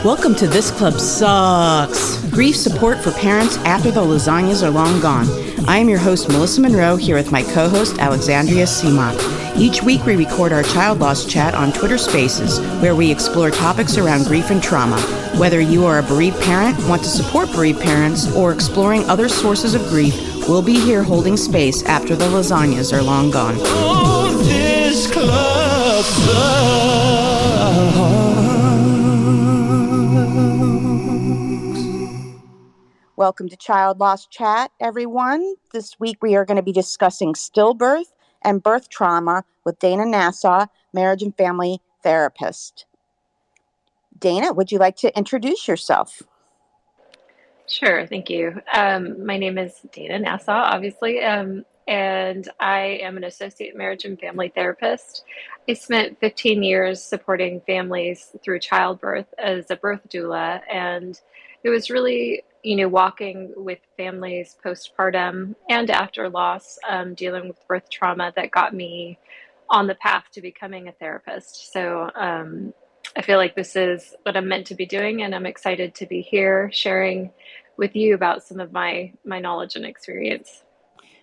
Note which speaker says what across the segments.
Speaker 1: Welcome to This Club Sucks, grief support for parents after the lasagnas are long gone. I am your host, Melissa Monroe, here with my co-host, Alexandria Seamock. Each week, we record our child loss chat on Twitter Spaces, where we explore topics around grief and trauma. Whether you are a bereaved parent, want to support bereaved parents, or exploring other sources of grief, we'll be here holding space after the lasagnas are long gone.
Speaker 2: Oh, this club sucks.
Speaker 1: Welcome to Child Loss Chat, everyone. This week, we are going to be discussing stillbirth and birth trauma with Dana Nassau, marriage and family therapist. Dana, would you like to introduce yourself?
Speaker 3: Sure, thank you. My name is Dana Nassau, obviously, and I am an associate marriage and family therapist. I spent 15 years supporting families through childbirth as a birth doula, and it was really, walking with families postpartum and after loss, dealing with birth trauma that got me on the path to becoming a therapist. So I feel like this is what I'm meant to be doing, and I'm excited to be here sharing with you about some of my knowledge and experience.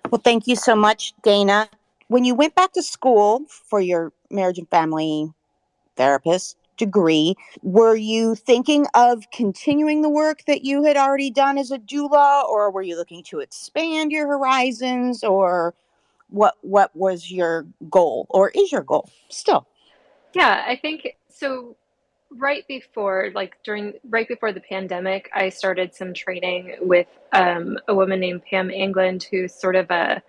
Speaker 1: Well, thank you so much, Dana. When you went back to school for your marriage and family therapist degree, were you thinking of continuing the work that you had already done as a doula, or were you looking to expand your horizons, or what was your goal, or is your goal still?
Speaker 3: Yeah, I think so. Right before the pandemic, I started some training with a woman named Pam England, who's sort of a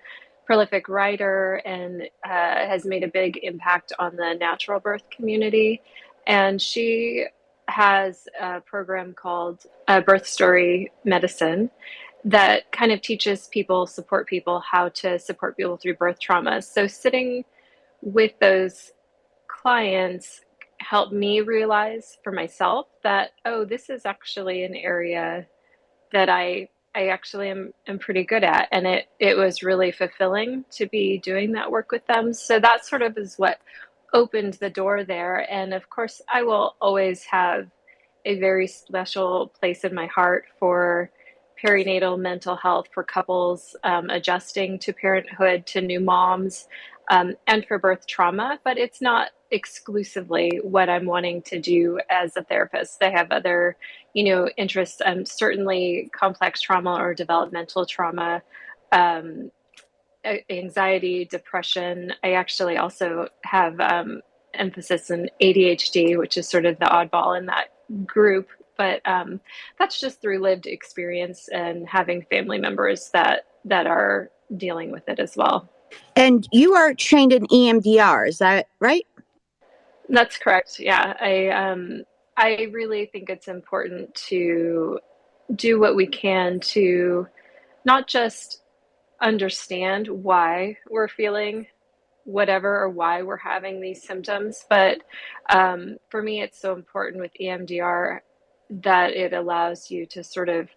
Speaker 3: prolific writer and has made a big impact on the natural birth community. And she has a program called Birth Story Medicine that kind of support people how to support people through birth trauma. So sitting with those clients helped me realize for myself that, oh, this is actually an area that I actually am pretty good at. And it was really fulfilling to be doing that work with them. So that sort of is what opened the door there. And of course, I will always have a very special place in my heart for perinatal mental health for couples adjusting to parenthood, to new moms, and for birth trauma, but it's not exclusively what I'm wanting to do as a therapist. I have other, interests, certainly complex trauma or developmental trauma, anxiety, depression. I actually also have emphasis in ADHD, which is sort of the oddball in that group. But that's just through lived experience and having family members that are dealing with it as well.
Speaker 1: And you are trained in EMDR, is that right?
Speaker 3: That's correct. Yeah, I really think it's important to do what we can to not just understand why we're feeling whatever or why we're having these symptoms, but for me, it's so important with EMDR that it allows you to sort of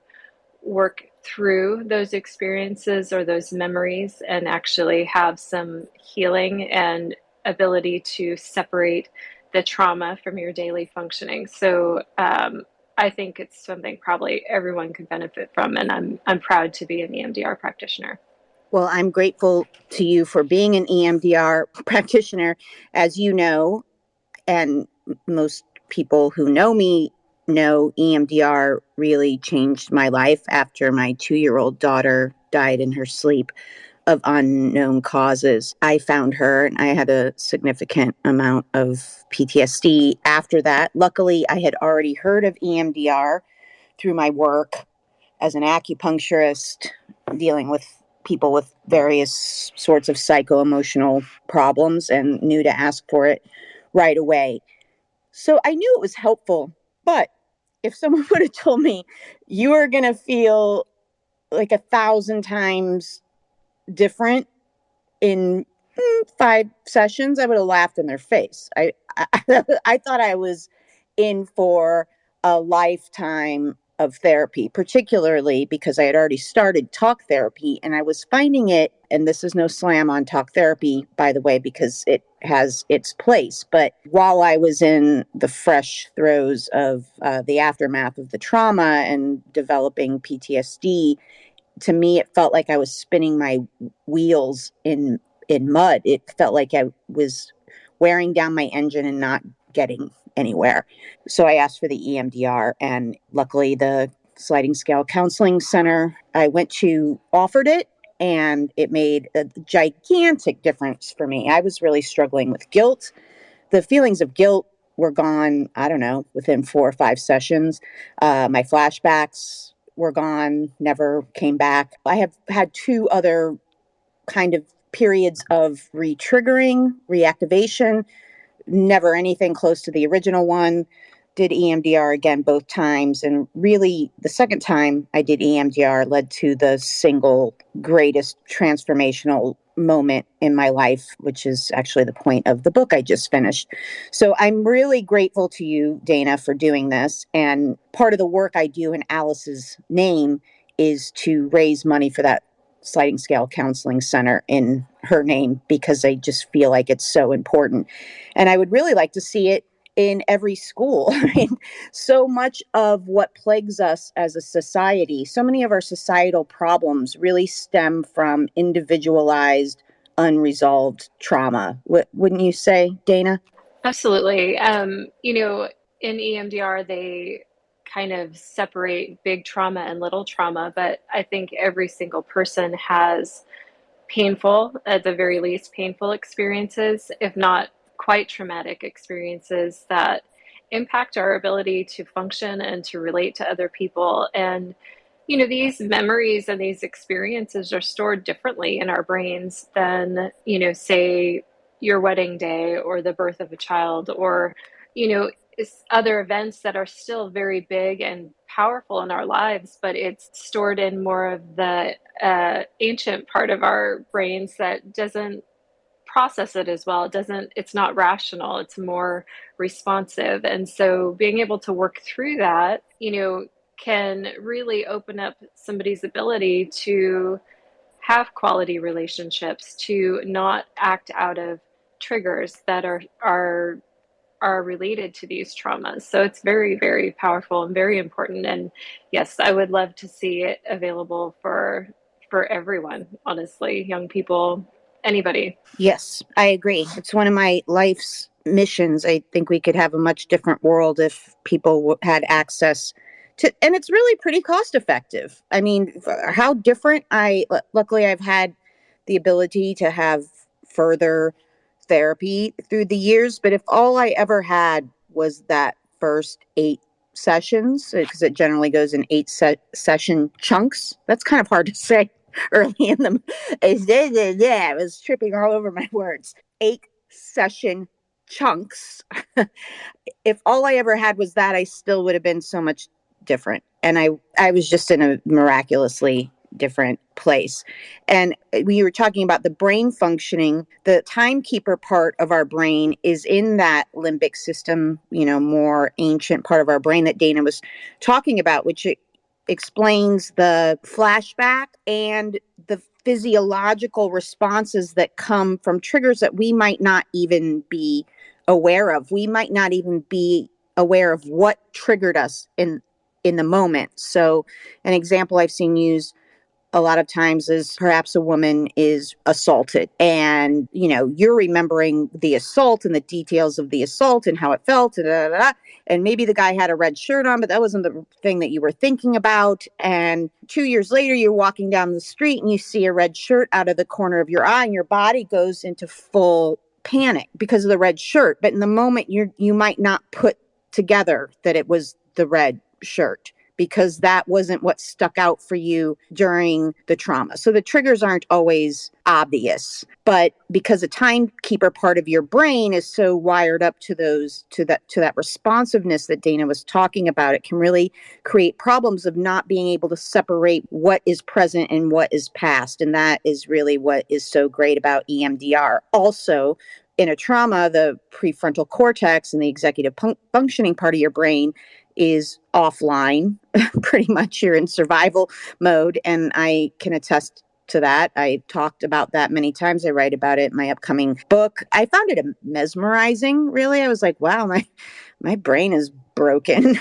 Speaker 3: work through those experiences or those memories and actually have some healing and ability to separate the trauma from your daily functioning. So I think it's something probably everyone could benefit from, and I'm proud to be an EMDR practitioner.
Speaker 1: Well, I'm grateful to you for being an EMDR practitioner. As you know, and most people who know me know, EMDR really changed my life after my 2-year-old daughter died in her sleep of unknown causes. I found her and I had a significant amount of PTSD after that. Luckily, I had already heard of EMDR through my work as an acupuncturist, dealing with people with various sorts of psycho-emotional problems, and knew to ask for it right away. So I knew it was helpful, but if someone would have told me you are going to feel like 1,000 times different in 5 sessions, I would have laughed in their face. I thought I was in for a lifetime of therapy, particularly because I had already started talk therapy, and I was finding it, and this is no slam on talk therapy, by the way, because it has its place. But while I was in the fresh throes of the aftermath of the trauma and developing PTSD, to me, it felt like I was spinning my wheels in mud. It felt like I was wearing down my engine and not getting anywhere. So I asked for the EMDR, and luckily the sliding scale counseling center I went to offered it, and it made a gigantic difference for me. I was really struggling with guilt. The feelings of guilt were gone, I don't know, within 4 or 5 sessions. My flashbacks were gone, never came back. I have had 2 other kind of periods of re-triggering, reactivation, never anything close to the original one. Did EMDR again both times. And really, the second time I did EMDR led to the single greatest transformational moment in my life, which is actually the point of the book I just finished. So I'm really grateful to you, Dana, for doing this. And part of the work I do in Alice's name is to raise money for that sliding scale counseling center in her name, because I just feel like it's so important. And I would really like to see it in every school. I mean, so much of what plagues us as a society, so many of our societal problems really stem from individualized, unresolved trauma. Wouldn't you say, Dana?
Speaker 3: Absolutely. In EMDR, they kind of separate big trauma and little trauma, but I think every single person has painful, at the very least, painful experiences, if not quite traumatic experiences that impact our ability to function and to relate to other people. And, these memories and these experiences are stored differently in our brains than, say, your wedding day or the birth of a child, or, other events that are still very big and powerful in our lives, but it's stored in more of the ancient part of our brains that doesn't process it as well. It's not rational, it's more responsive. And so being able to work through that, can really open up somebody's ability to have quality relationships, to not act out of triggers that are related to these traumas. So it's very, very powerful and very important. And yes, I would love to see it available for everyone, honestly, young people, anybody.
Speaker 1: Yes, I agree. It's one of my life's missions. I think we could have a much different world if people had access to, and it's really pretty cost effective. I mean, how different luckily I've had the ability to have further therapy through the years, but if all I ever had was that first 8 sessions, because it generally goes in 8 session chunks. That's kind of hard to say early in the I was tripping all over my words. 8 session chunks. If all I ever had was that, I still would have been so much different. And I was just in a miraculously different place. And we were talking about the brain functioning. The timekeeper part of our brain is in that limbic system, more ancient part of our brain that Dana was talking about, which explains the flashback and the physiological responses that come from triggers that we might not even be aware of. We might not even be aware of what triggered us in the moment. So an example I've seen used a lot of times is perhaps a woman is assaulted, and you're remembering the assault and the details of the assault and how it felt, and maybe the guy had a red shirt on, but that wasn't the thing that you were thinking about. And 2 years later, you're walking down the street and you see a red shirt out of the corner of your eye, and your body goes into full panic because of the red shirt. But in the moment, you might not put together that it was the red shirt, because that wasn't what stuck out for you during the trauma. So the triggers aren't always obvious, but because a timekeeper part of your brain is so wired up to that responsiveness that Dana was talking about, it can really create problems of not being able to separate what is present and what is past. And that is really what is so great about EMDR. Also, in a trauma, the prefrontal cortex and the executive functioning part of your brain is offline. Pretty much you're in survival mode. And I can attest to that. I talked about that many times. I write about it in my upcoming book. I found it mesmerizing, really. I was like, wow, my brain is broken.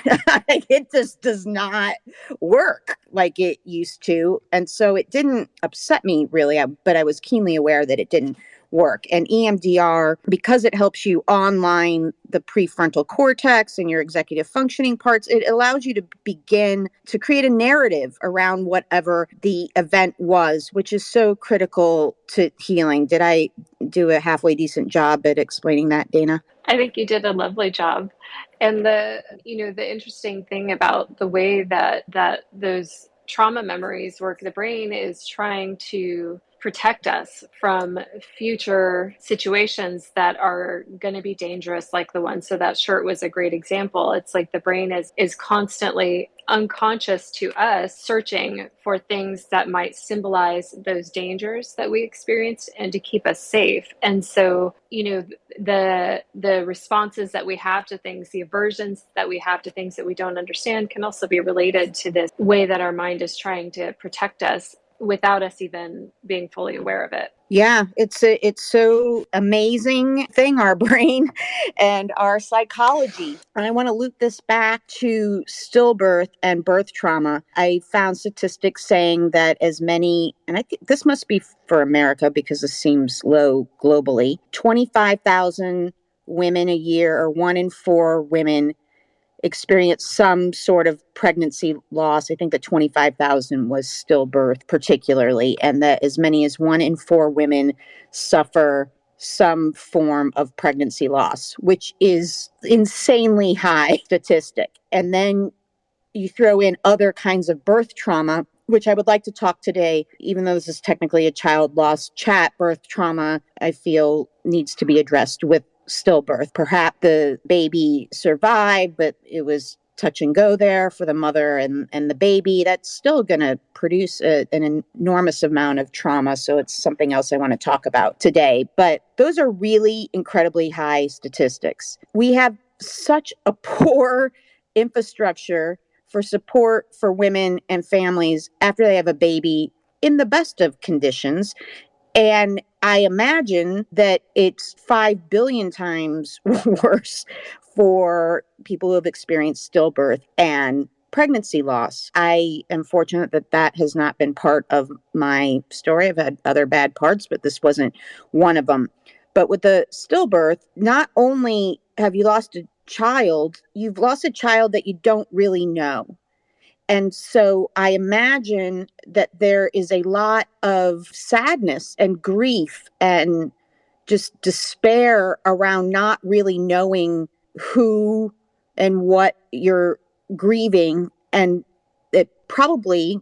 Speaker 1: It just does not work like it used to. And so it didn't upset me really, but I was keenly aware that it didn't work. And EMDR, because it helps you online the prefrontal cortex and your executive functioning parts, it allows you to begin to create a narrative around whatever the event was, which is so critical to healing. Did I do a halfway decent job at explaining that, Dana?
Speaker 3: I think you did a lovely job. And the interesting thing about the way that those trauma memories work, the brain is trying to protect us from future situations that are going to be dangerous, like the one. So that shirt was a great example. It's like the brain is constantly unconscious to us searching for things that might symbolize those dangers that we experienced and to keep us safe. And so, the responses that we have to things, the aversions that we have to things that we don't understand can also be related to this way that our mind is trying to protect us without us even being fully aware of it.
Speaker 1: Yeah, it's so amazing thing, our brain and our psychology. I want to loop this back to stillbirth and birth trauma. I found statistics saying that as many, and I think this must be for America because this seems low globally, 25,000 women a year, or 1 in 4 women, experience some sort of pregnancy loss. I think that 25,000 was stillbirth particularly, and that as many as 1 in 4 women suffer some form of pregnancy loss, which is insanely high statistic. And then you throw in other kinds of birth trauma, which I would like to talk today, even though this is technically a child loss chat. Birth trauma, I feel, needs to be addressed with stillbirth. Perhaps the baby survived, but it was touch and go there for the mother and the baby. That's still going to produce an enormous amount of trauma. So it's something else I want to talk about today. But those are really incredibly high statistics. We have such a poor infrastructure for support for women and families after they have a baby in the best of conditions. And I imagine that it's 5 billion times worse for people who have experienced stillbirth and pregnancy loss. I am fortunate that that has not been part of my story. I've had other bad parts, but this wasn't one of them. But with the stillbirth, not only have you lost a child, you've lost a child that you don't really know. And so I imagine that there is a lot of sadness and grief and just despair around not really knowing who and what you're grieving. And it probably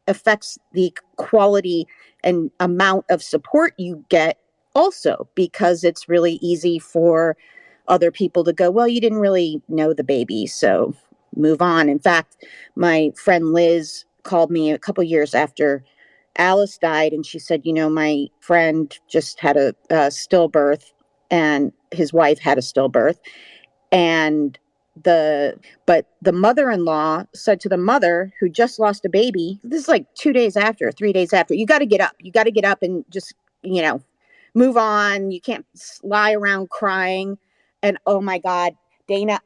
Speaker 1: affects the quality and amount of support you get also, because it's really easy for other people to go, well, you didn't really know the baby, so move on. In fact, my friend Liz called me a couple years after Alice died, and she said, my friend just had a stillbirth, and his wife had a stillbirth, and but the mother-in-law said to the mother who just lost a baby, this is like 2 days after, 3 days after, you got to get up and just, move on. You can't lie around crying. And oh my God, Dana,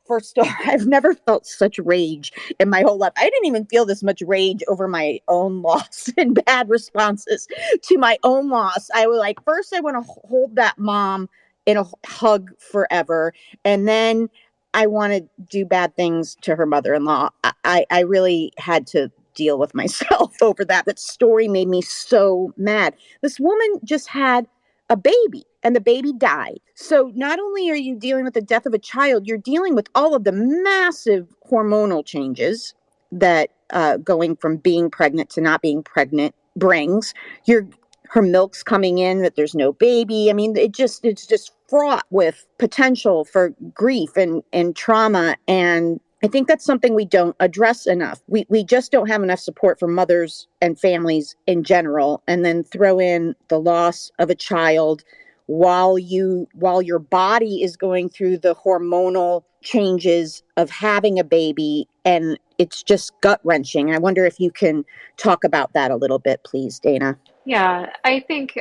Speaker 1: first of all, I've never felt such rage in my whole life. I didn't even feel this much rage over my own loss and bad responses to my own loss. I was like, first I want to hold that mom in a hug forever. And then I want to do bad things to her mother-in-law. I really had to deal with myself over that. That story made me so mad. This woman just had a baby and the baby died. So not only are you dealing with the death of a child, you're dealing with all of the massive hormonal changes that going from being pregnant to not being pregnant brings. Her milk's coming in, that there's no baby. I mean, it's just fraught with potential for grief and trauma. And I think that's something we don't address enough. We just don't have enough support for mothers and families in general. And then throw in the loss of a child while your body is going through the hormonal changes of having a baby, and it's just gut-wrenching. I wonder if you can talk about that a little bit, please, Dana.
Speaker 3: Yeah, I think,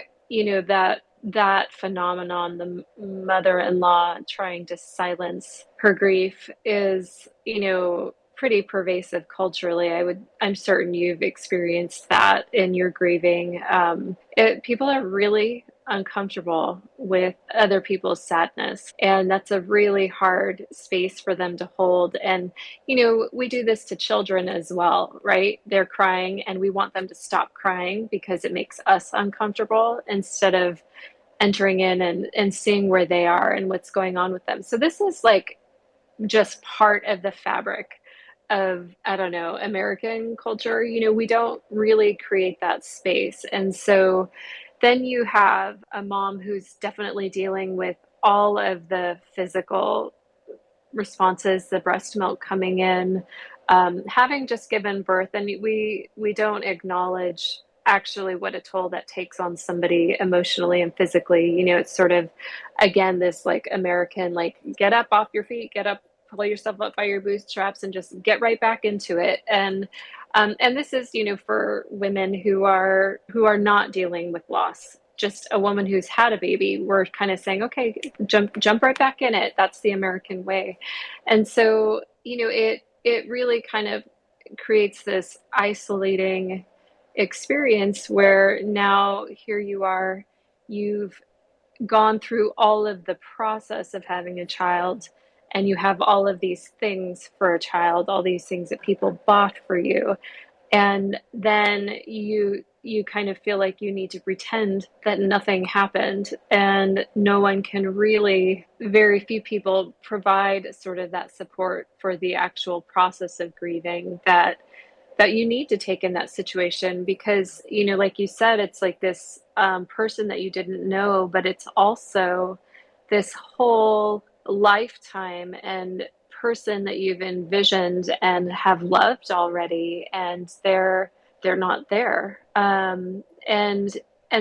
Speaker 3: that phenomenon, the mother-in-law trying to silence her grief is, pretty pervasive culturally. I'm certain you've experienced that in your grieving. People are really uncomfortable with other people's sadness, and that's a really hard space for them to hold. And we do this to children as well, right? They're crying and we want them to stop crying because it makes us uncomfortable instead of entering in and seeing where they are and what's going on with them. So this is like just part of the fabric of, I don't know, American culture. We don't really create that space. And so then you have a mom who's definitely dealing with all of the physical responses, the breast milk coming in, having just given birth, and we don't acknowledge actually what a toll that takes on somebody emotionally and physically. It's sort of, again, this like American, like, get up off your feet, get up, pull yourself up by your bootstraps, and just get right back into it. And this is, for women who are not dealing with loss. Just a woman who's had a baby, we're kind of saying, okay, jump right back in it. That's the American way. And so, it really kind of creates this isolating experience where now here you are, you've gone through all of the process of having a child, and you have all of these things for a child, all these things that people bought for you, and then you kind of feel like you need to pretend that nothing happened, and no one can really, very few people provide sort of that support for the actual process of grieving that you need to take in that situation. Because like you said, it's like this person that you didn't know, but it's also this whole lifetime and person that you've envisioned and have loved already, and they're not there. And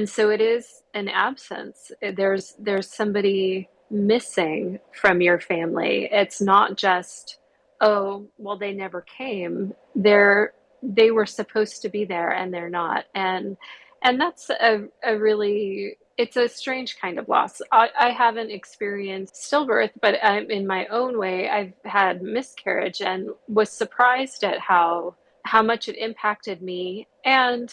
Speaker 3: so it is an absence. There's somebody missing from your family. It's not just, oh, well, they never came. They were supposed to be there and they're not. And that's a really, it's a strange kind of loss. I haven't experienced stillbirth, but in my own way, I've had miscarriage and was surprised at how much it impacted me and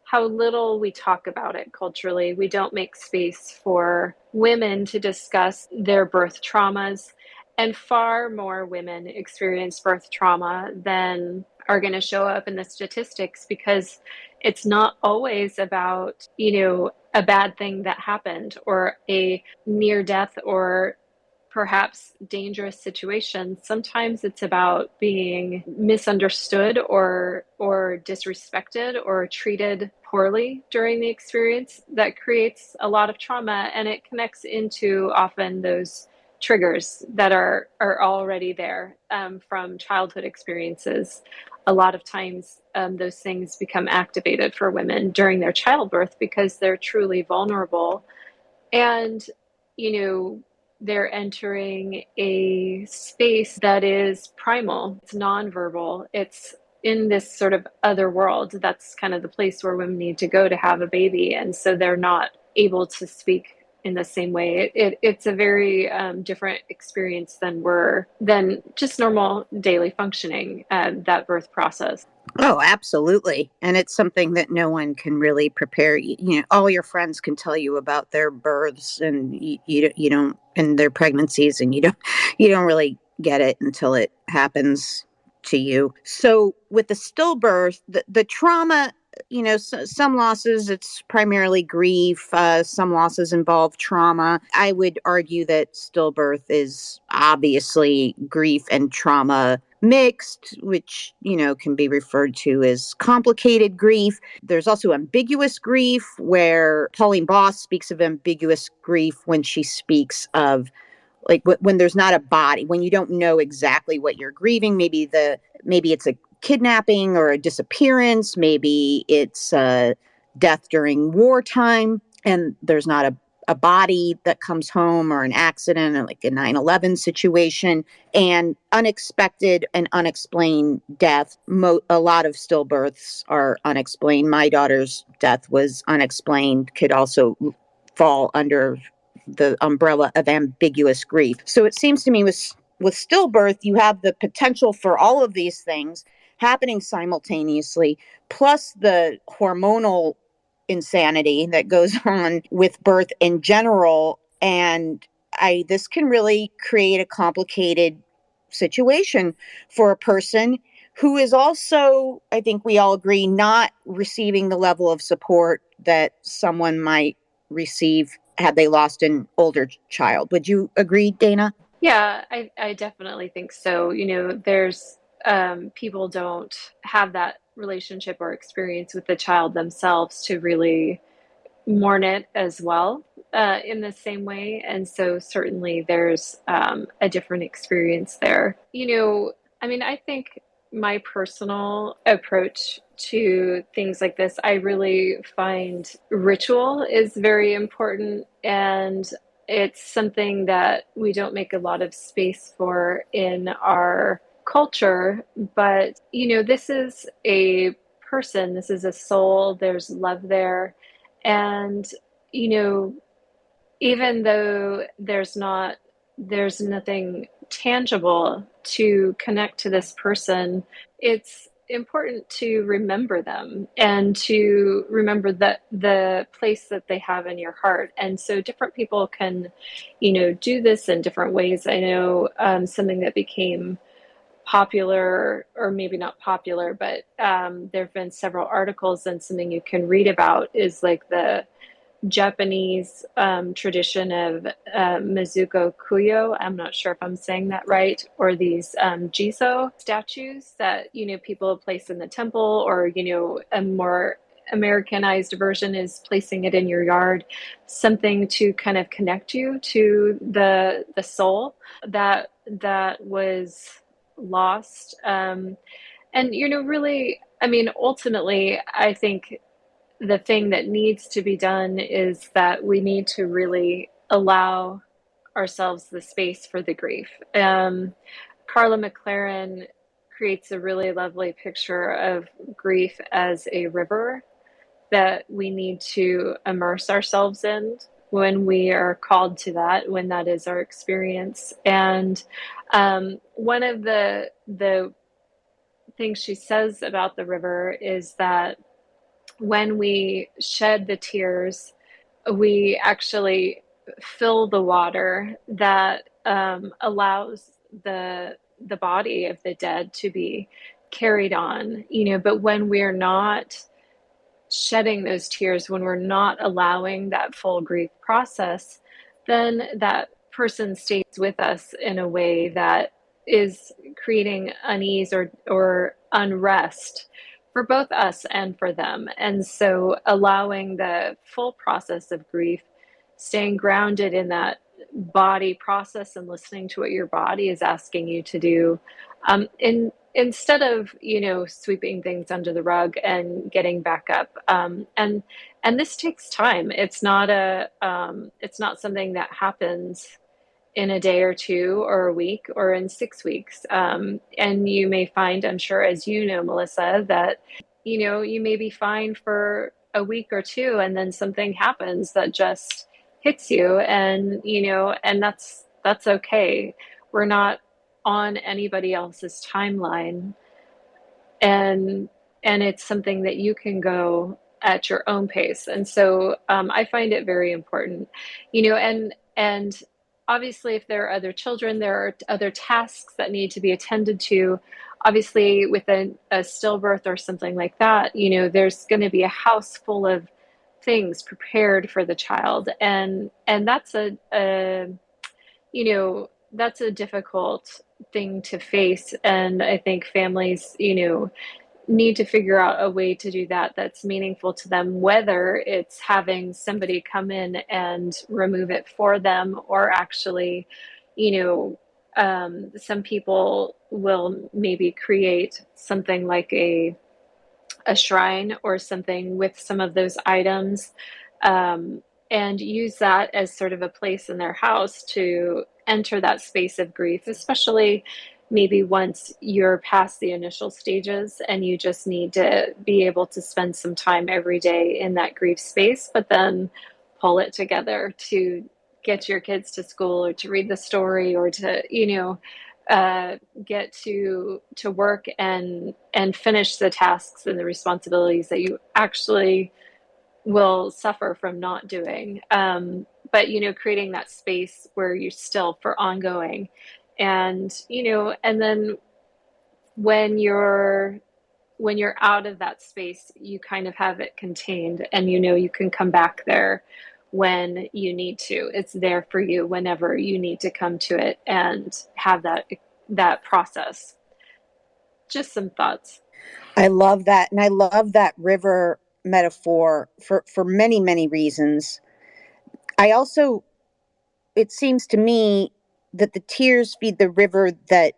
Speaker 3: how little we talk about it culturally. We don't make space for women to discuss their birth traumas, and far more women experience birth trauma than are going to show up in the statistics, because it's not always about, a bad thing that happened or a near death or perhaps dangerous situation. Sometimes it's about being misunderstood or disrespected or treated poorly during the experience that creates a lot of trauma, and it connects into often those triggers that are already there from childhood experiences. A lot of times those things become activated for women during their childbirth because they're truly vulnerable, and they're entering a space that is primal. It's nonverbal. It's in this sort of other world. That's kind of the place where women need to go to have a baby. And so they're not able to speak in the same way. It's a very different experience than just normal daily functioning, that birth process.
Speaker 1: Oh, absolutely. And it's something that no one can really prepare you. All your friends can tell you about their births, and you don't, and their pregnancies, and you don't really get it until it happens to you. So with the stillbirth, the trauma, some losses, it's primarily grief. Some losses involve trauma. I would argue that stillbirth is obviously grief and trauma mixed, which, can be referred to as complicated grief. There's also ambiguous grief, where Pauline Boss speaks of ambiguous grief when she speaks of, like, when there's not a body, when you don't know exactly what you're grieving. Maybe it's a kidnapping or a disappearance. Maybe it's death during wartime, and there's not a body that comes home or an accident or like a 9/11 situation, and unexpected and unexplained death. A lot of stillbirths are unexplained. My daughter's death was unexplained, could also fall under the umbrella of ambiguous grief. So it seems to me with stillbirth, you have the potential for all of these things happening simultaneously, plus the hormonal insanity that goes on with birth in general. And this can really create a complicated situation for a person who is also, I think we all agree, not receiving the level of support that someone might receive had they lost an older child. Would you agree, Dana?
Speaker 3: Yeah, I definitely think so. There's people don't have that relationship or experience with the child themselves to really mourn it as well in the same way. And so certainly there's a different experience there. I think my personal approach to things like this, I really find ritual is very important. And it's something that we don't make a lot of space for in our culture. But, this is a person, this is a soul, there's love there. And, you know, even though there's nothing tangible to connect to this person, it's important to remember them and to remember that the place that they have in your heart. And so different people can, do this in different ways. I know something that became popular, or maybe not popular, but there have been several articles, and something you can read about is like the Japanese tradition of Mizuko Kuyo. I'm not sure if I'm saying that right, or these Jiso statues that people place in the temple, or a more Americanized version is placing it in your yard, something to kind of connect you to the soul that was lost. And really, ultimately, I think the thing that needs to be done is that we need to really allow ourselves the space for the grief. Carla McLaren creates a really lovely picture of grief as a river that we need to immerse ourselves in when we are called to that, when that is our experience. And one of the things she says about the river is that when we shed the tears, we actually fill the water that allows the body of the dead to be carried on. But when we're not shedding those tears, when we're not allowing that full grief process, then that person stays with us in a way that is creating unease or unrest for both us and for them. And so allowing the full process of grief, staying grounded in that body process and listening to what your body is asking you to do, instead of sweeping things under the rug and getting back up. And this takes time. It's not something that happens in a day or two or a week or in 6 weeks. And you may find, I'm sure, as you know, Melissa, that, you may be fine for a week or two, and then something happens that just hits you. And, and that's okay. We're not on anybody else's timeline. And it's something that you can go at your own pace. And so I find it very important, and obviously, if there are other children, there are other tasks that need to be attended to. Obviously, with a stillbirth or something like that, there's going to be a house full of things prepared for the child, and that's that's a difficult thing to face. And I think families, need to figure out a way to do that that's meaningful to them, whether it's having somebody come in and remove it for them, or actually, some people will maybe create something like a shrine or something with some of those items. and use that as sort of a place in their house to enter that space of grief, especially maybe once you're past the initial stages and you just need to be able to spend some time every day in that grief space, but then pull it together to get your kids to school or to read the story or to, get to work and finish the tasks and the responsibilities that you actually will suffer from not doing. But creating that space where you're still for ongoing, and then when you're out of that space, you kind of have it contained, and you can come back there when you need to. It's there for you whenever you need to come to it and have that process. Just some thoughts.
Speaker 1: I love that. And I love that river metaphor for many, many reasons. I also, it seems to me that the tears feed the river that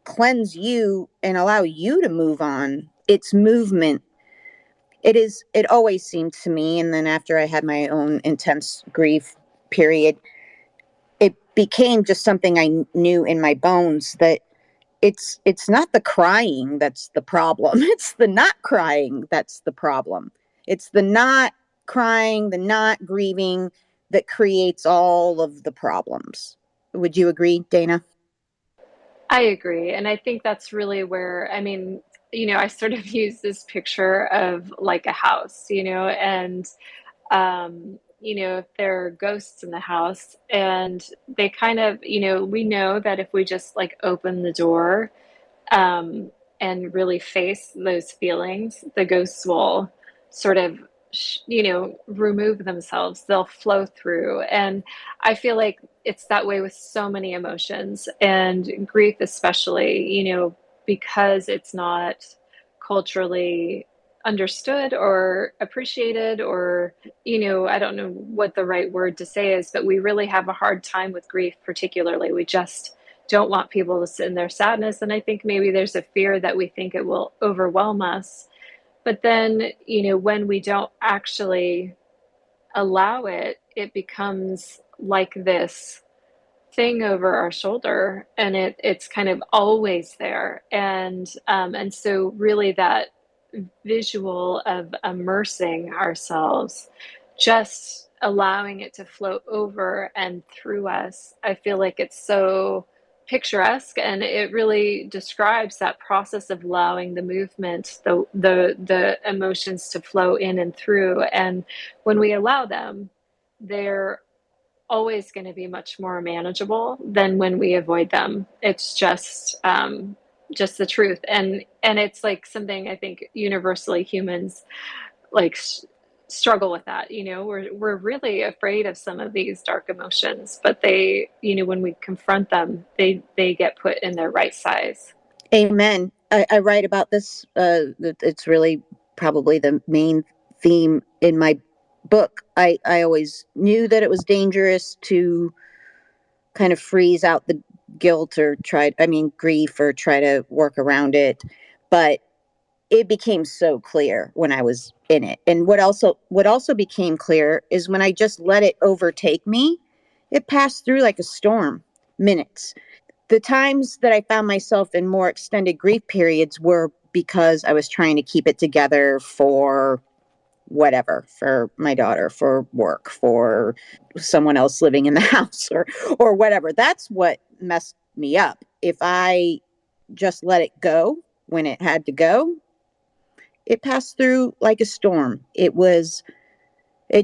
Speaker 1: cleanse you and allow you to move on. It's movement. It always seemed to me. And then after I had my own intense grief period, it became just something I knew in my bones that it's not the crying that's the problem. It's the not crying that's the problem. It's the not crying, the not grieving that creates all of the problems. Would you agree, Dana?
Speaker 3: I agree. And I think that's really where, I mean, I sort of use this picture of like a house, and, if there are ghosts in the house and they kind of, we know that if we just like open the door, and really face those feelings, the ghosts will sort of, remove themselves. They'll flow through. And I feel like it's that way with so many emotions and grief, especially, because it's not culturally understood or appreciated, or, I don't know what the right word to say is, but we really have a hard time with grief, particularly. We just don't want people to sit in their sadness. And I think maybe there's a fear that we think it will overwhelm us. But then, when we don't actually allow it, it becomes like this thing over our shoulder, and it's kind of always there. And so really that visual of immersing ourselves, just allowing it to flow over and through us, I feel like it's so picturesque, and it really describes that process of allowing the movement, the emotions to flow in and through. And when we allow them, they're always going to be much more manageable than when we avoid them. It's just the truth. And it's like something I think universally humans like struggle with that. We're really afraid of some of these dark emotions, but they, when we confront them, they get put in their right size.
Speaker 1: Amen. I write about this. It's really probably the main theme in my book. I always knew that it was dangerous to kind of freeze out the guilt or grief, or try to work around it. But it became so clear when I was in it. And what also became clear is when I just let it overtake me, it passed through like a storm, minutes. The times that I found myself in more extended grief periods were because I was trying to keep it together for whatever, for my daughter, for work, for someone else living in the house, or whatever. That's what messed me up. If I just let it go when it had to go, it passed through like a storm. It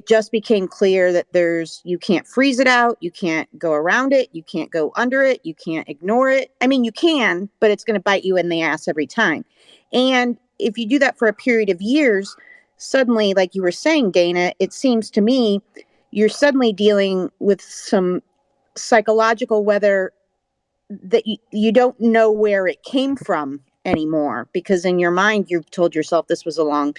Speaker 1: just became clear that you can't freeze it out. You can't go around it. You can't go under it. You can't ignore it. I mean, you can, but it's going to bite you in the ass every time. And if you do that for a period of years, suddenly, like you were saying, Dana, it seems to me you're suddenly dealing with some psychological weather that you don't know where it came from anymore, because in your mind, you've told yourself this was a long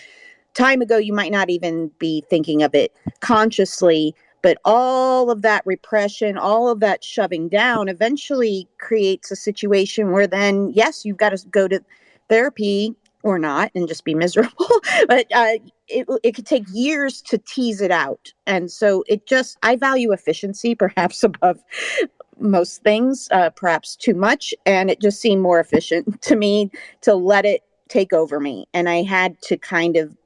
Speaker 1: time ago. You might not even be thinking of it consciously, but all of that repression, all of that shoving down eventually creates a situation where then, yes, you've got to go to therapy or not and just be miserable. But it could take years to tease it out. And so I value efficiency perhaps above most things, perhaps too much. And it just seemed more efficient to me to let it take over me. And I had to kind of,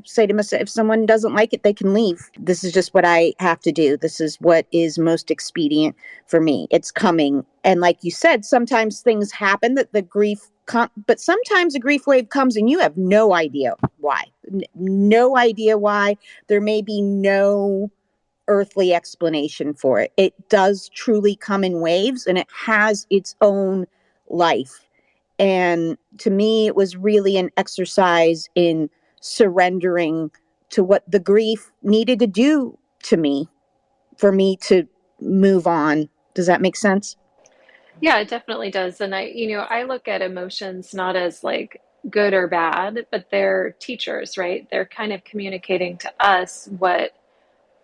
Speaker 1: say to myself, if someone doesn't like it, they can leave. This is just what I have to do. This is what is most expedient for me. It's coming. And like you said, sometimes things happen that the grief, but sometimes a grief wave comes and you have no idea why. No idea why. There may be no earthly explanation for it. It does truly come in waves and it has its own life. And to me, it was really an exercise in surrendering to what the grief needed to do to me for me to move on. Does that make sense?
Speaker 3: Yeah, it definitely does. And I look at emotions not as like good or bad, but they're teachers, right? They're kind of communicating to us what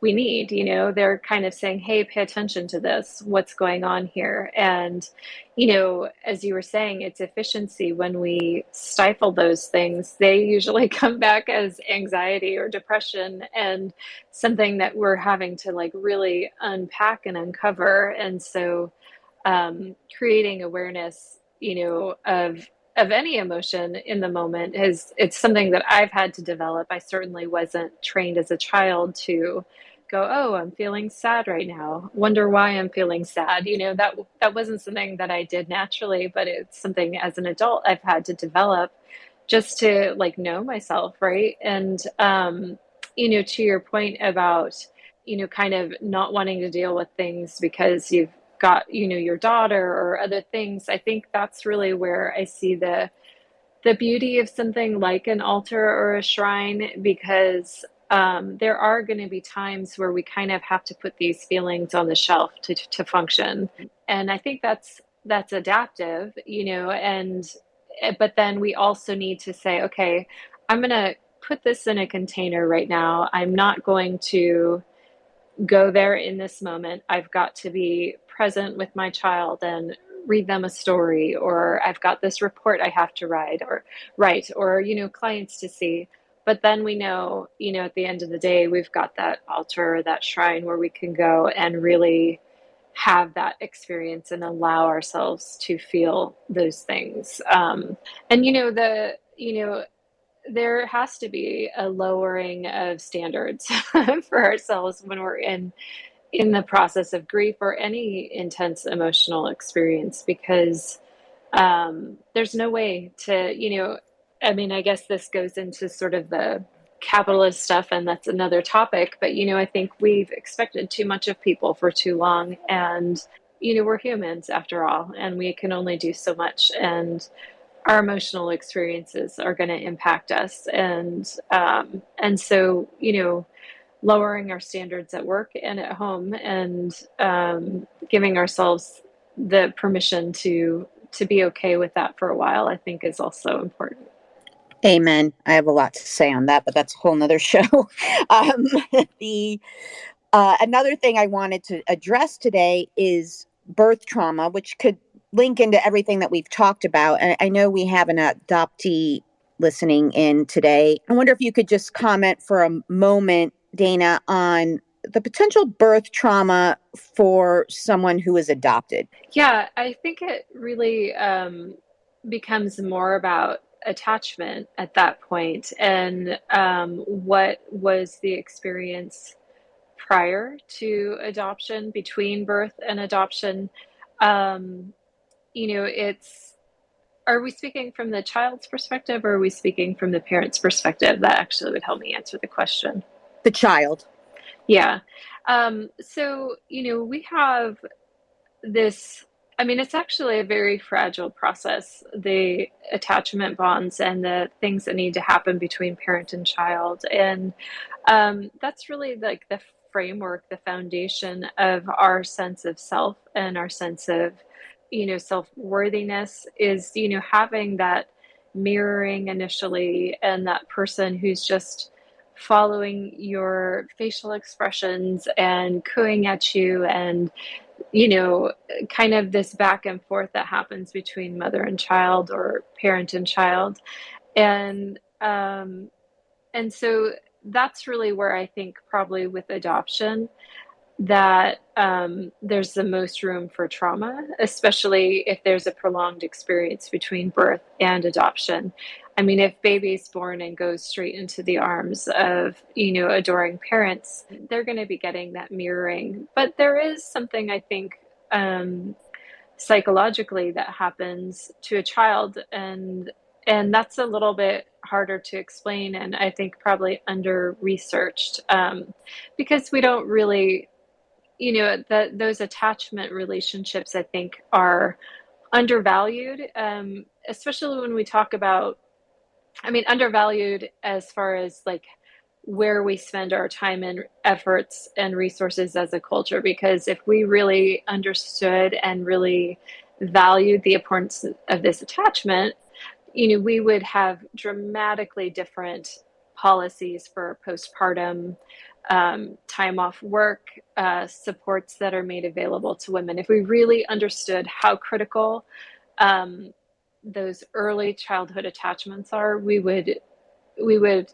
Speaker 3: we need. They're kind of saying, hey, pay attention to this, what's going on here. And as you were saying, it's efficiency. When we stifle those things, they usually come back as anxiety or depression, and something that we're having to like really unpack and uncover. And so creating awareness of any emotion in the moment it's something that I've had to develop. I certainly wasn't trained as a child to go, oh, I'm feeling sad right now, wonder why I'm feeling sad. That wasn't something that I did naturally, but it's something as an adult I've had to develop just to like know myself, right? And to your point about kind of not wanting to deal with things because you've got your daughter or other things, I think that's really where I see the beauty of something like an altar or a shrine, because there are going to be times where we kind of have to put these feelings on the shelf to function. And I think that's adaptive, and but then we also need to say, okay, I'm going to put this in a container right now. I'm not going to go there in this moment. I've got to be present with my child and read them a story, or I've got this report I have to write, or clients to see. But then we know, at the end of the day, we've got that altar or that shrine where we can go and really have that experience and allow ourselves to feel those things. And there has to be a lowering of standards for ourselves when we're in the process of grief or any intense emotional experience, because there's no way to, I mean, I guess this goes into sort of the capitalist stuff, and that's another topic, but, I think we've expected too much of people for too long. And, we're humans after all, and we can only do so much. And our emotional experiences are going to impact us. And so, lowering our standards at work and at home, and giving ourselves the permission to be okay with that for a while, I think is also important.
Speaker 1: Amen. I have a lot to say on that, but that's a whole nother show. um, the Another thing I wanted to address today is birth trauma, which could link into everything that we've talked about. And I know we have an adoptee listening in today. I wonder if you could just comment for a moment, Dana, on the potential birth trauma for someone who is adopted.
Speaker 3: Yeah, I think it really becomes more about attachment at that point, and what was the experience prior to adoption, between birth and adoption. Um, it's, are we speaking from the child's perspective, or are we speaking from the parent's perspective? That actually would help me answer the question.
Speaker 1: The child.
Speaker 3: Yeah. So, we have this, I mean, it's actually a very fragile process, the attachment bonds and the things that need to happen between parent and child. And that's really like the framework, the foundation of our sense of self and our sense of, self-worthiness, is, having that mirroring initially, and that person who's just following your facial expressions and cooing at you, and kind of this back and forth that happens between mother and child or parent and child. And and so that's really where I think probably with adoption that there's the most room for trauma, especially if there's a prolonged experience between birth and adoption. I mean, if baby's born and goes straight into the arms of, adoring parents, they're going to be getting that mirroring. But there is something I think psychologically that happens to a child, and that's a little bit harder to explain, and I think probably under researched, because we don't really, that those attachment relationships I think are undervalued, especially when we talk about, I mean, undervalued as far as like where we spend our time and efforts and resources as a culture. Because if we really understood and really valued the importance of this attachment, we would have dramatically different policies for postpartum, time off work, supports that are made available to women. If we really understood how critical those early childhood attachments are, we would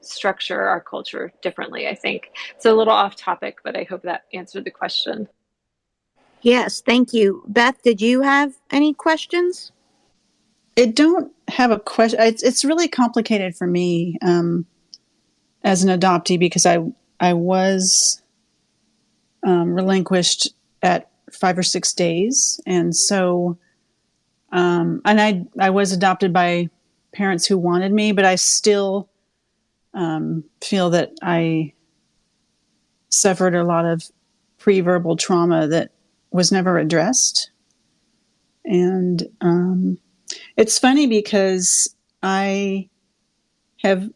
Speaker 3: structure our culture differently, I think. It's a little off topic, but I hope that answered the question.
Speaker 1: Yes, thank you. Beth, did you have any questions?
Speaker 4: I don't have a question. It's really complicated for me as an adoptee because I was relinquished at 5 or 6 days, and so and I was adopted by parents who wanted me, but I still feel that I suffered a lot of pre-verbal trauma that was never addressed. And it's funny because I have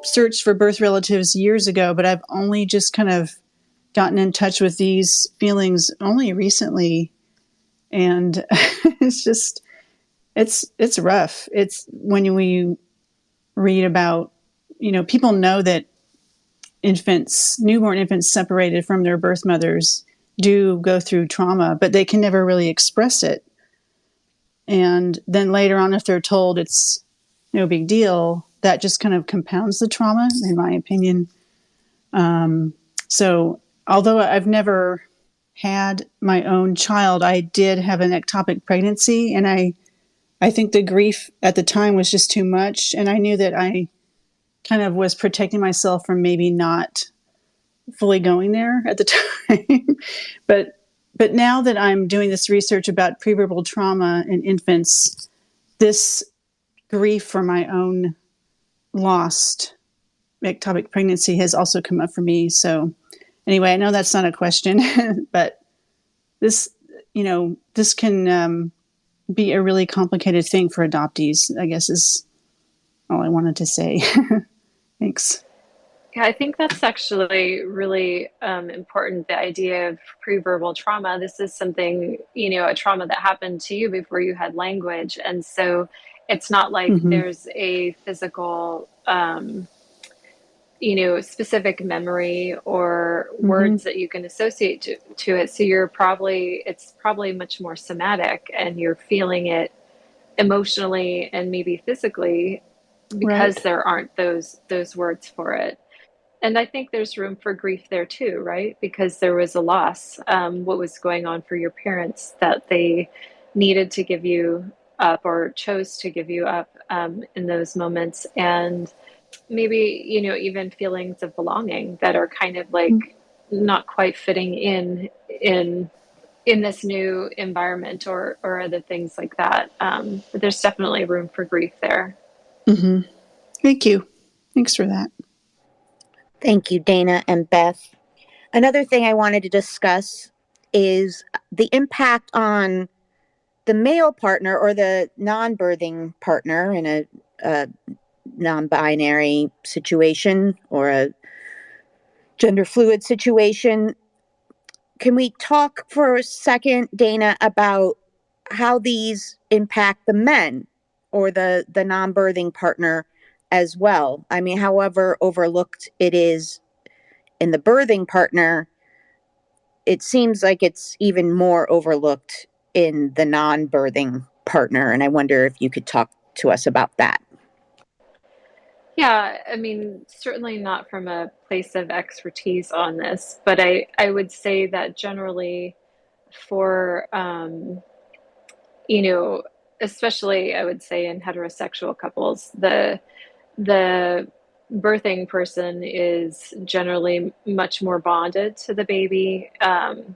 Speaker 4: searched for birth relatives years ago, but I've only just kind of gotten in touch with these feelings only recently. And it's rough. It's when we read about, people know that newborn infants separated from their birth mothers do go through trauma, but they can never really express it. And then later on, if they're told it's no big deal, that just kind of compounds the trauma, in my opinion. So although I've never had my own child, I did have an ectopic pregnancy, and I think the grief at the time was just too much, and I knew that I kind of was protecting myself from maybe not fully going there at the time. But now that I'm doing this research about preverbal trauma in infants, this grief for my own lost ectopic pregnancy has also come up for me. So anyway, I know that's not a question, but this can be a really complicated thing for adoptees, I guess is all I wanted to say. Thanks.
Speaker 3: Yeah, I think that's actually really important, the idea of pre-verbal trauma. This is something, a trauma that happened to you before you had language. And so it's not like there's a physical, specific memory or words that you can associate to it. So it's probably much more somatic, and you're feeling it emotionally and maybe physically because there aren't those words for it. And I think there's room for grief there too, right? Because there was a loss. What was going on for your parents that they needed to give you up or chose to give you up in those moments. And maybe, even feelings of belonging that are kind of like not quite fitting in this new environment or other things like that. But there's definitely room for grief there.
Speaker 4: Mm-hmm. Thank you. Thanks for that.
Speaker 1: Thank you, Dana and Beth. Another thing I wanted to discuss is the impact on the male partner or the non-birthing partner in a non-binary situation or a gender fluid situation. Can we talk for a second, Dana, about how these impact the men or the non-birthing partner as well? I mean, however overlooked it is in the birthing partner, it seems like it's even more overlooked in the non-birthing partner. And I wonder if you could talk to us about that.
Speaker 3: Yeah, I mean, certainly not from a place of expertise on this, but I would say that generally for, you know, especially I would say in heterosexual couples, the birthing person is generally much more bonded to the baby, and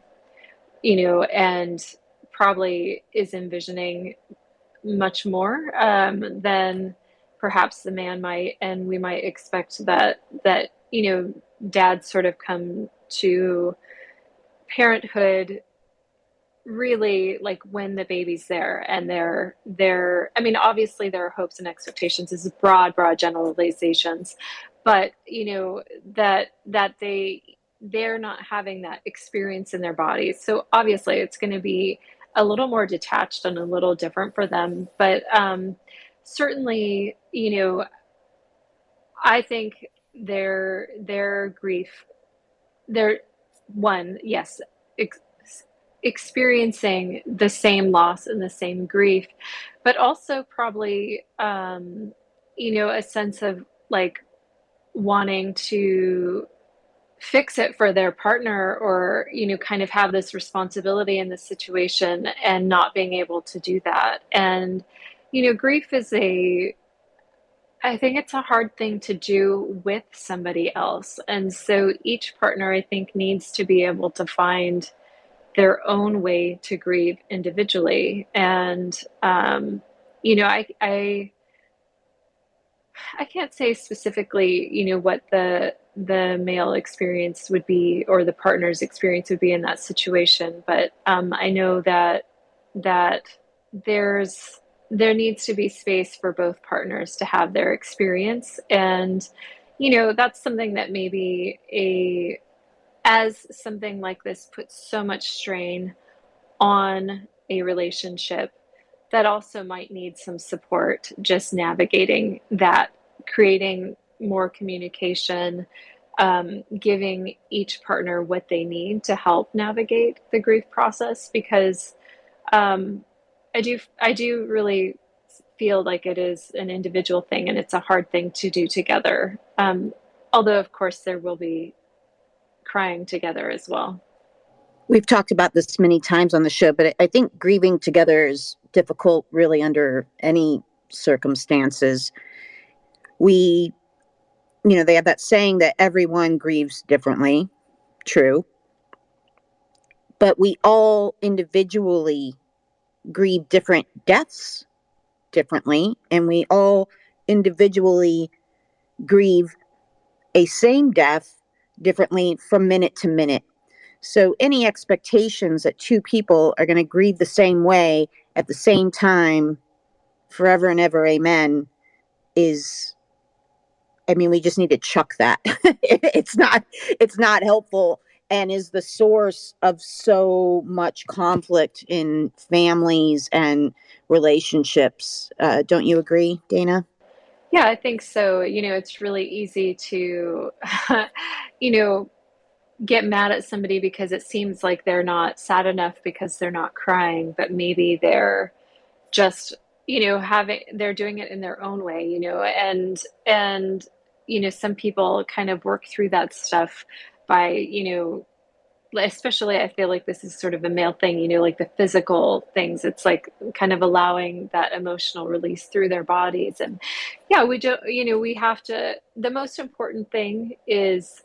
Speaker 3: probably is envisioning much more than perhaps the man might, and we might expect that dads sort of come to parenthood really like when the baby's there, and they're I mean, obviously there are hopes and expectations, is broad generalizations, but that they're not having that experience in their bodies, so obviously it's going to be a little more detached and a little different for them, but certainly, I think their grief, their one, yes, ex- experiencing the same loss and the same grief, but also probably, a sense of like wanting to fix it for their partner, or kind of have this responsibility in this situation and not being able to do that. And grief is a I think it's a hard thing to do with somebody else, and so each partner, I think, needs to be able to find their own way to grieve individually. And I can't say specifically, what the male experience would be, or the partner's experience would be in that situation, but I know that there's there needs to be space for both partners to have their experience, and that's something that maybe a as something like this puts so much strain on a relationship, that also might need some support just navigating that, creating more communication, giving each partner what they need to help navigate the grief process, because um, I do really feel like it is an individual thing, and it's a hard thing to do together. Although of course there will be crying together as well.
Speaker 1: We've talked about this many times on the show, but I think grieving together is difficult really under any circumstances. We, they have that saying that everyone grieves differently. True. But we all individually grieve different deaths differently, and we all individually grieve a same death differently from minute to minute. So any expectations that two people are going to grieve the same way at the same time forever and ever, amen, is, I mean, we just need to chuck that. It's not helpful, and is the source of so much conflict in families and relationships. Don't you agree, Dana?
Speaker 3: Yeah, I think so. It's really easy to, you know, get mad at somebody because it seems like they're not sad enough because they're not crying, but maybe they're just, they're doing it in their own way, and some people kind of work through that stuff by, especially I feel like this is sort of a male thing, like the physical things. It's like kind of allowing that emotional release through their bodies. And yeah, we do, we have to, the most important thing is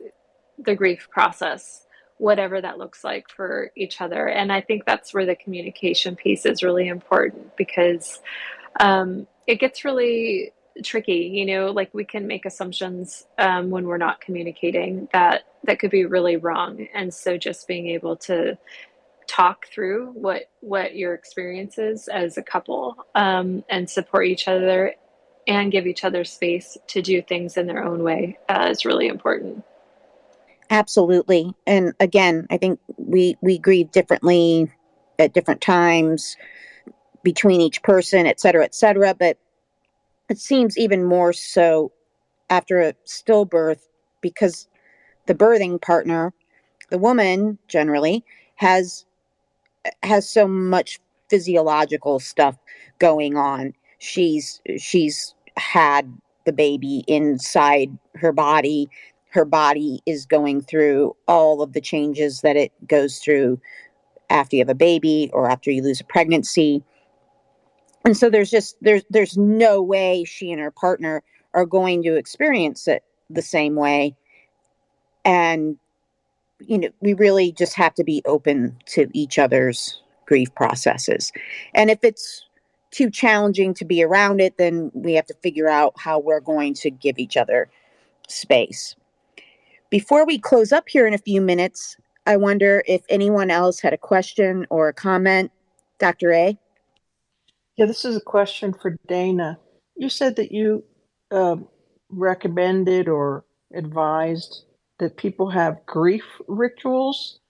Speaker 3: the grief process, whatever that looks like for each other. And I think that's where the communication piece is really important, because it gets really tricky, like we can make assumptions when we're not communicating that could be really wrong. And so just being able to talk through what your experience is as a couple, and support each other and give each other space to do things in their own way, is really important.
Speaker 1: Absolutely. And again, I think we grieve differently at different times between each person, et cetera, et cetera. But it seems even more so after a stillbirth, because the birthing partner, the woman generally, has so much physiological stuff going on. She's had the baby inside her body. Her body is going through all of the changes that it goes through after you have a baby or after you lose a pregnancy. And so there's no way she and her partner are going to experience it the same way. And we really just have to be open to each other's grief processes. And if it's too challenging to be around it, then we have to figure out how we're going to give each other space. Before we close up here in a few minutes, I wonder if anyone else had a question or a comment. Dr. A?
Speaker 5: Yeah, this is a question for Dana. You said that you recommended or advised that people have grief rituals.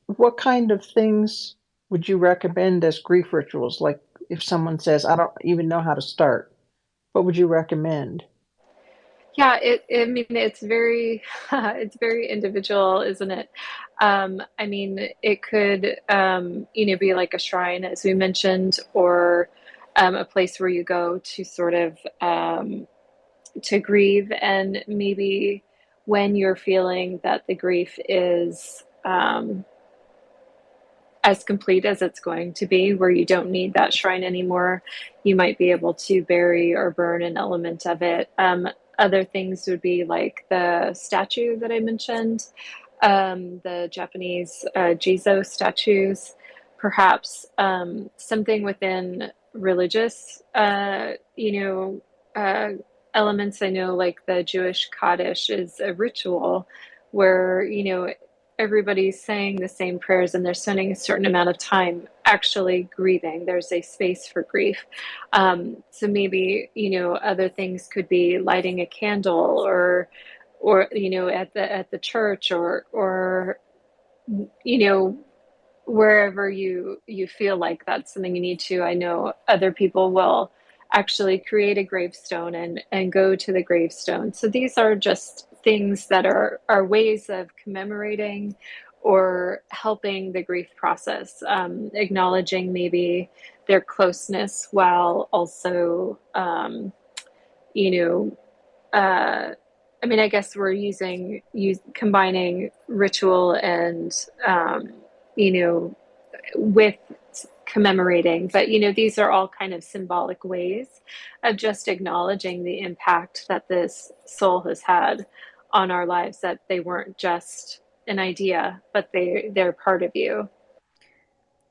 Speaker 5: What kind of things would you recommend as grief rituals? Like if someone says, I don't even know how to start, what would you recommend?
Speaker 3: Yeah, I mean, it's very, it's very individual, isn't it? I mean, it could, be like a shrine, as we mentioned, or a place where you go to sort of to grieve, and maybe when you're feeling that the grief is as complete as it's going to be, where you don't need that shrine anymore, you might be able to bury or burn an element of it. Other things would be like the statue that I mentioned, the Japanese Jizo statues, perhaps something within religious, elements. I know like the Jewish Kaddish is a ritual where, everybody's saying the same prayers and they're spending a certain amount of time actually grieving. There's a space for grief. So maybe, other things could be lighting a candle or at the church or wherever you feel like that's something you need to. I know other people will actually create a gravestone and go to the gravestone. So these are just things that are ways of commemorating or helping the grief process, acknowledging maybe their closeness while also, I mean, I guess we're combining ritual and, with commemorating, but these are all kind of symbolic ways of just acknowledging the impact that this soul has had on our lives, that they weren't just an idea, but they're part of you.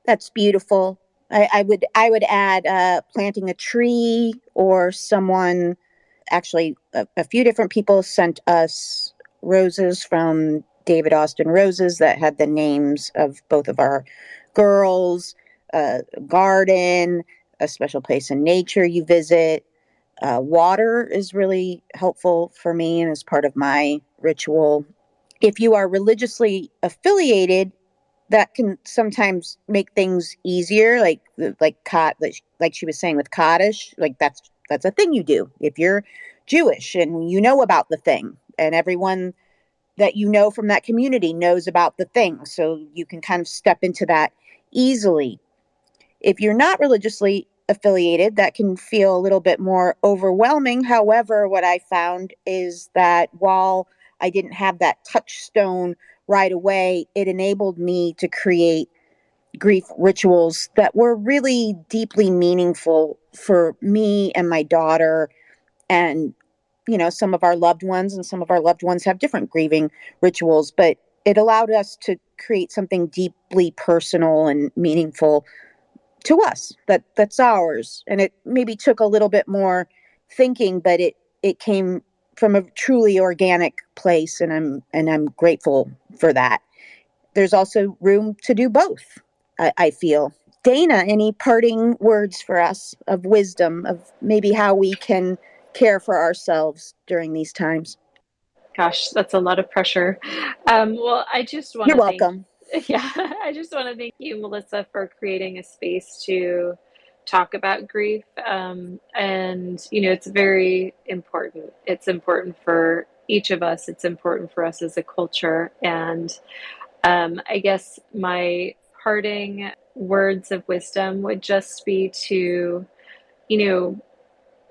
Speaker 1: That's beautiful. I would add planting a tree, or someone, actually a few different people sent us roses from David Austin Roses that had the names of both of our girls, a garden, a special place in nature you visit. Water is really helpful for me and is part of my ritual. If you are religiously affiliated, that can sometimes make things easier, like she was saying with Kaddish, like that's a thing you do if you're Jewish and you know about the thing, and everyone that you know from that community knows about the thing, so you can kind of step into that easily. If you're not religiously affiliated, that can feel a little bit more overwhelming. However, what I found is that while I didn't have that touchstone right away, it enabled me to create grief rituals that were really deeply meaningful for me and my daughter, and some of our loved ones, and some of our loved ones have different grieving rituals, but it allowed us to create something deeply personal and meaningful to us, that's ours. And it maybe took a little bit more thinking, but it came from a truly organic place, and I'm grateful for that. There's also room to do both, I feel. Dana, any parting words for us of wisdom of maybe how we can care for ourselves during these times?
Speaker 3: Gosh, that's a lot of pressure. Well, I just want
Speaker 1: You're
Speaker 3: to thank,
Speaker 1: welcome.
Speaker 3: yeah, I just want to thank you, Melissa, for creating a space to talk about grief. And, it's very important. It's important for each of us. It's important for us as a culture. And I guess my parting words of wisdom would just be to, you know,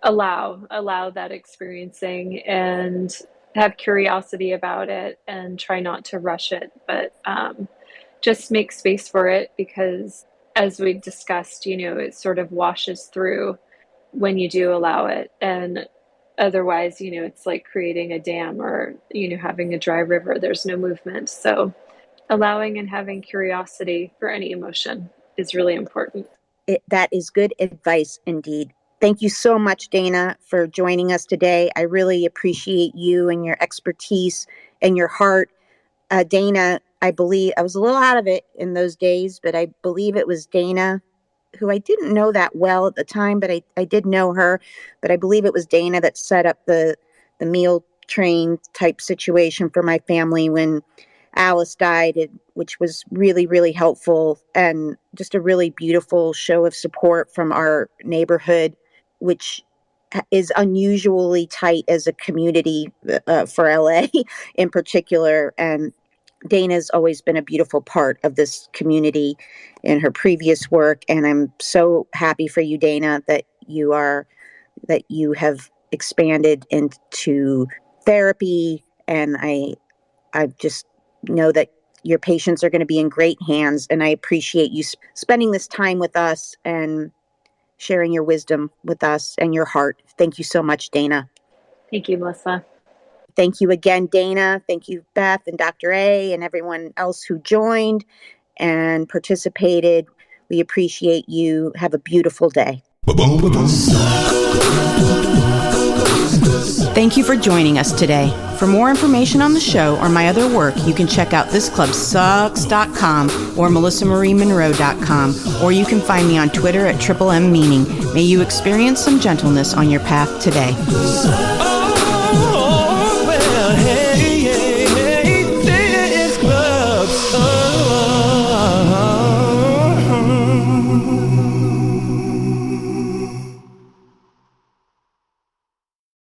Speaker 3: allow that experiencing and have curiosity about it and try not to rush it, but just make space for it, because as we discussed, it sort of washes through when you do allow it. And otherwise, it's like creating a dam or, having a dry river. There's no movement. So allowing and having curiosity for any emotion is really important.
Speaker 1: That is good advice indeed. Thank you so much, Dana, for joining us today. I really appreciate you and your expertise and your heart. Dana, I believe, I was a little out of it in those days, but I believe it was Dana, who I didn't know that well at the time, but I did know her. But I believe it was Dana that set up the meal train type situation for my family when Alice died, which was really, really helpful, and just a really beautiful show of support from our neighborhood, which is unusually tight as a community for LA in particular. And Dana's always been a beautiful part of this community in her previous work. And I'm so happy for you, Dana, that you have expanded into therapy. And I just know that your patients are going to be in great hands. And I appreciate you spending this time with us and sharing your wisdom with us and your heart. Thank you so much, Dana.
Speaker 3: Thank you, Melissa.
Speaker 1: Thank you again, Dana. Thank you, Beth and Dr. A and everyone else who joined and participated. We appreciate you. Have a beautiful day.
Speaker 6: Thank you for joining us today. For more information on the show or my other work, you can check out thisclubsucks.com or melissamarimonroe.com, or you can find me on Twitter at @MMeaning. May you experience some gentleness on your path today.